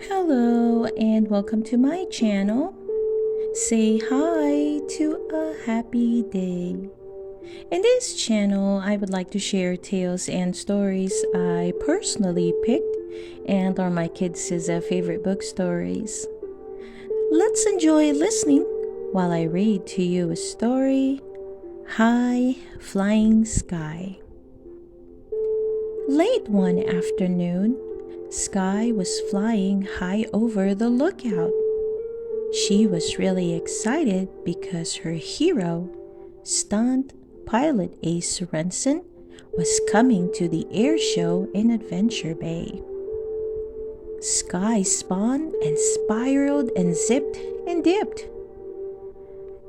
Hello and welcome to my channel. Say hi to a happy day. In this channel, I would like to share tales and stories I personally picked and are my kids' favorite book stories. Let's enjoy listening while I read to you a story. High Flying Skye. Late one afternoon, Skye was flying high over the lookout. She was really excited because her hero, stunt pilot Ace Sorensen, was coming to the air show in Adventure Bay. Skye spun and spiraled and zipped and dipped.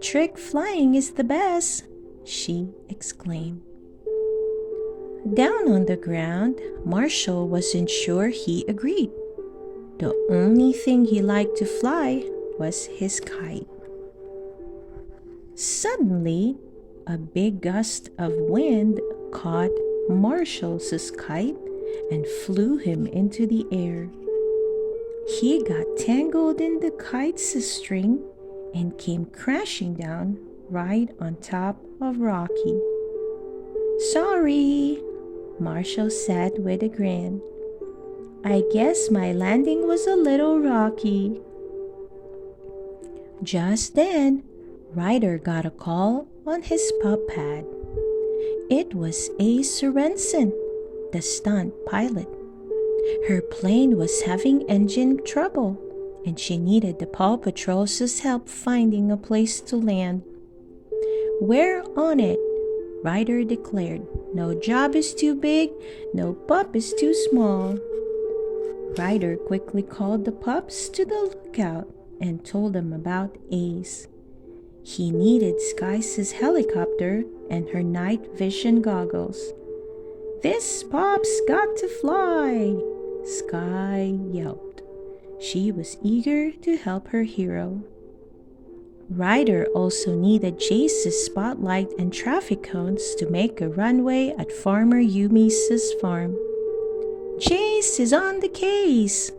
"Trick flying is the best," she exclaimed. Down on the ground, Marshall wasn't sure he agreed. The only thing he liked to fly was his kite. Suddenly, a big gust of wind caught Marshall's kite and flew him into the air. He got tangled in the kite's string and came crashing down right on top of Rocky. "Sorry," Marshall said with a grin. "I guess my landing was a little rocky." Just then, Ryder got a call on his pup pad. It was Ace Sorensen, the stunt pilot. Her plane was having engine trouble, and she needed the PAW Patrol's help finding a place to land. "We're on it," Ryder declared. "No job is too big, no pup is too small." Ryder quickly called the pups to the lookout and told them about Ace. He needed Skye's helicopter and her night vision goggles. "This pup's got to fly," Skye yelped. She was eager to help her hero. Ryder also needed Chase's spotlight and traffic cones to make a runway at Farmer Yumi's farm. "Chase is on the case,"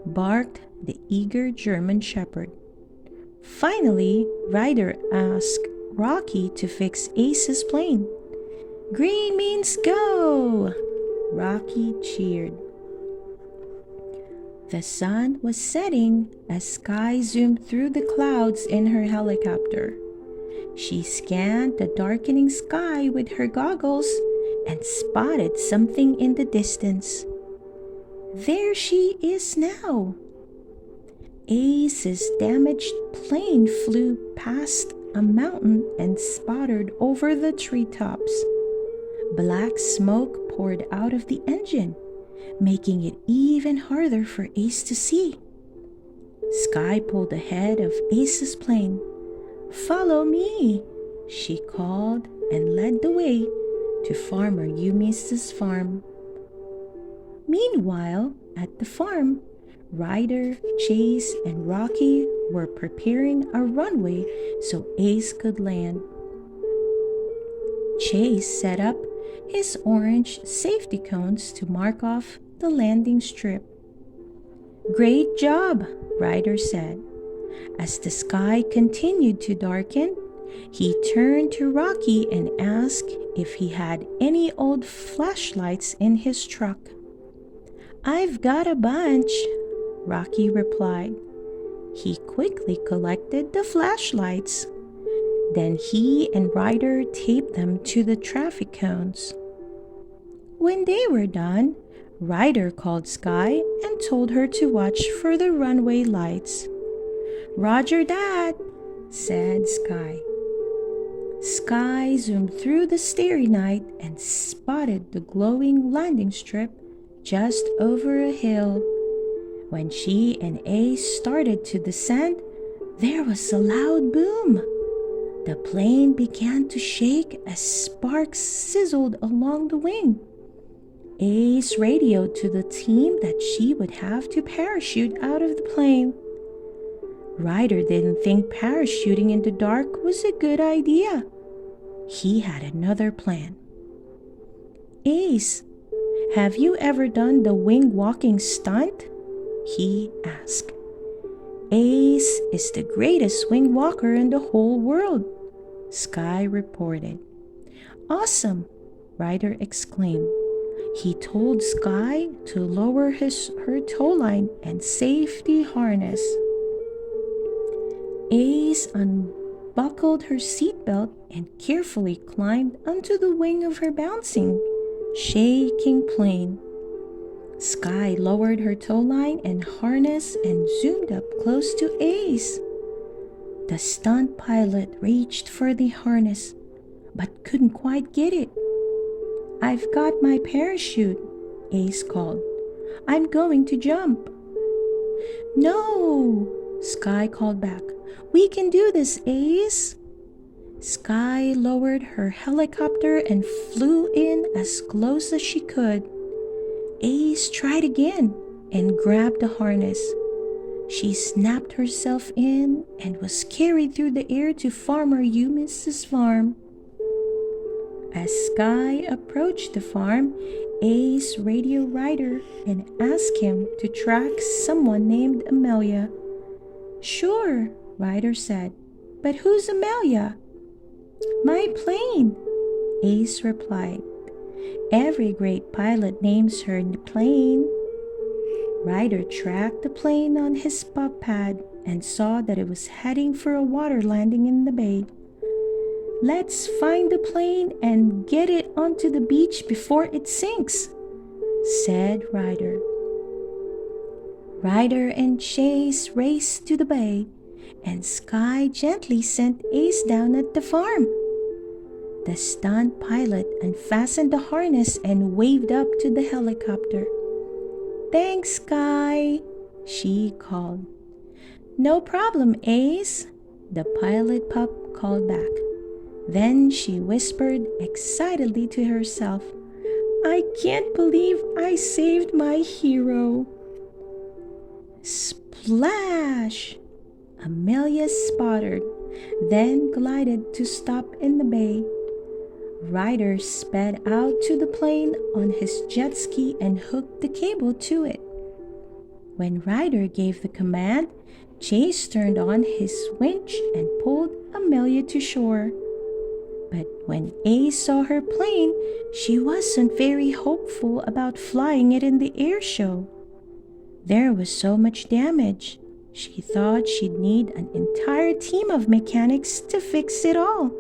barked the eager German shepherd. Finally, Ryder asked Rocky to fix Ace's plane. "Green means go!" Rocky cheered. The sun was setting as Skye zoomed through the clouds in her helicopter. She scanned the darkening sky with her goggles and spotted something in the distance. There she is now. Ace's damaged plane flew past a mountain and sputtered over the treetops. Black smoke poured out of the engine, making it even harder for Ace to see. Skye pulled ahead of Ace's plane. "Follow me," she called and led the way to Farmer Yumi's farm. Meanwhile, at the farm, Ryder, Chase, and Rocky were preparing a runway so Ace could land. Chase set up his orange safety cones to mark off the landing strip. "Great job," Ryder said. As the sky continued to darken, he turned to Rocky and asked if he had any old flashlights in his truck. "I've got a bunch," Rocky replied. He quickly collected the flashlights. Then he and Ryder taped them to the traffic cones. When they were done, Ryder called Skye and told her to watch for the runway lights. "Roger that," said Skye. Skye zoomed through the starry night and spotted the glowing landing strip just over a hill. When she and Ace started to descend, there was a loud boom. The plane began to shake as sparks sizzled along the wing. Ace radioed to the team that she would have to parachute out of the plane. Ryder didn't think parachuting in the dark was a good idea. He had another plan. "Ace, have you ever done the wing walking stunt?" he asked. Ace is the greatest wing walker in the whole world, Skye reported. Awesome, Ryder exclaimed. He told Skye to lower her tow line and safety harness. Ace unbuckled her seatbelt and carefully climbed onto the wing of her bouncing, shaking plane. Skye lowered her tow line and harness and zoomed up close to Ace. The stunt pilot reached for the harness, but couldn't quite get it. I've got my parachute, Ace called. I'm going to jump. No, Skye called back. We can do this, Ace. Skye lowered her helicopter and flew in as close as she could. Ace tried again and grabbed the harness. She snapped herself in and was carried through the air to Farmer Eunice's farm. As Skye approached the farm, Ace radioed Ryder and asked him to track someone named Amelia. Sure, Ryder said, but who's Amelia? My plane, Ace replied. Every great pilot names her plane. Ryder tracked the plane on his pup pad and saw that it was heading for a water landing in the bay. Let's find the plane and get it onto the beach before it sinks, said Ryder. Ryder and Chase raced to the bay, and Skye gently sent Ace down at the farm. The stunt pilot unfastened the harness and waved up to the helicopter. Thanks, Skye, she called. No problem, Ace, the pilot pup called back. Then she whispered excitedly to herself, I can't believe I saved my hero. Splash! Amelia sputtered, then glided to stop in the bay. Ryder sped out to the plane on his jet ski and hooked the cable to it. When Ryder gave the command, Chase turned on his winch and pulled Amelia to shore. But when Ace saw her plane, she wasn't very hopeful about flying it in the air show. There was so much damage. She thought she'd need an entire team of mechanics to fix it all.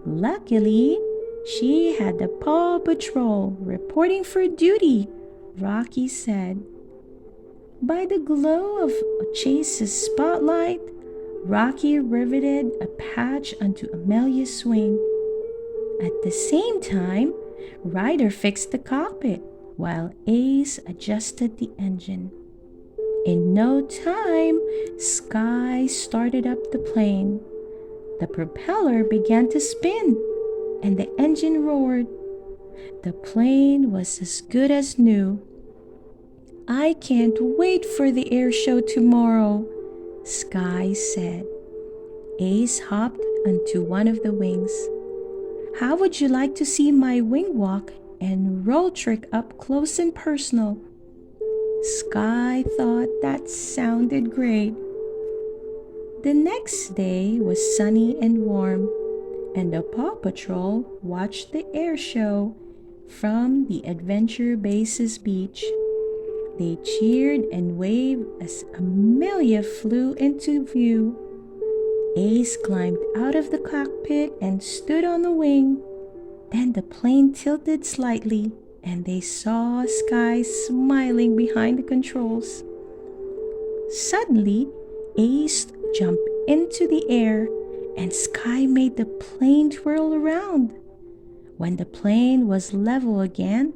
Luckily, she had the PAW Patrol reporting for duty, Rocky said. By the glow of Chase's spotlight, Rocky riveted a patch onto Amelia's wing. At the same time, Ryder fixed the cockpit, while Ace adjusted the engine. In no time, Skye started up the plane. The propeller began to spin, and the engine roared. The plane was as good as new. I can't wait for the air show tomorrow, Skye said. Ace hopped onto one of the wings. How would you like to see my wing walk and roll trick up close and personal? Skye thought that sounded great. The next day was sunny and warm, and the PAW Patrol watched the air show from the Adventure Base's beach. They cheered and waved as Amelia flew into view. Ace climbed out of the cockpit and stood on the wing. Then the plane tilted slightly, and they saw Skye smiling behind the controls. Suddenly, Ace jumped into the air, and Skye made the plane twirl around. When the plane was level again,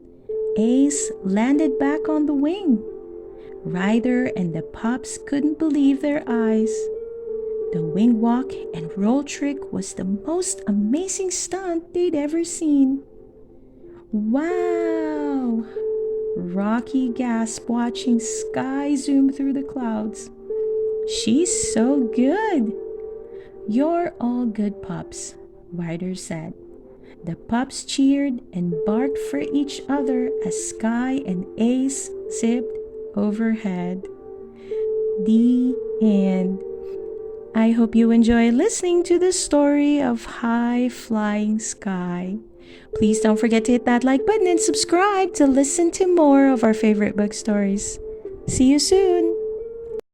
Ace landed back on the wing. Ryder and the pups couldn't believe their eyes. The wing walk and roll trick was the most amazing stunt they'd ever seen. Wow! Rocky gasped watching Skye zoom through the clouds. She's so good! You're all good pups, Ryder said. The pups cheered and barked for each other as Skye and Ace zipped overhead. The end. I hope you enjoy listening to the story of High Flying Skye. Please don't forget to hit that like button and subscribe to listen to more of our favorite book stories. See you soon!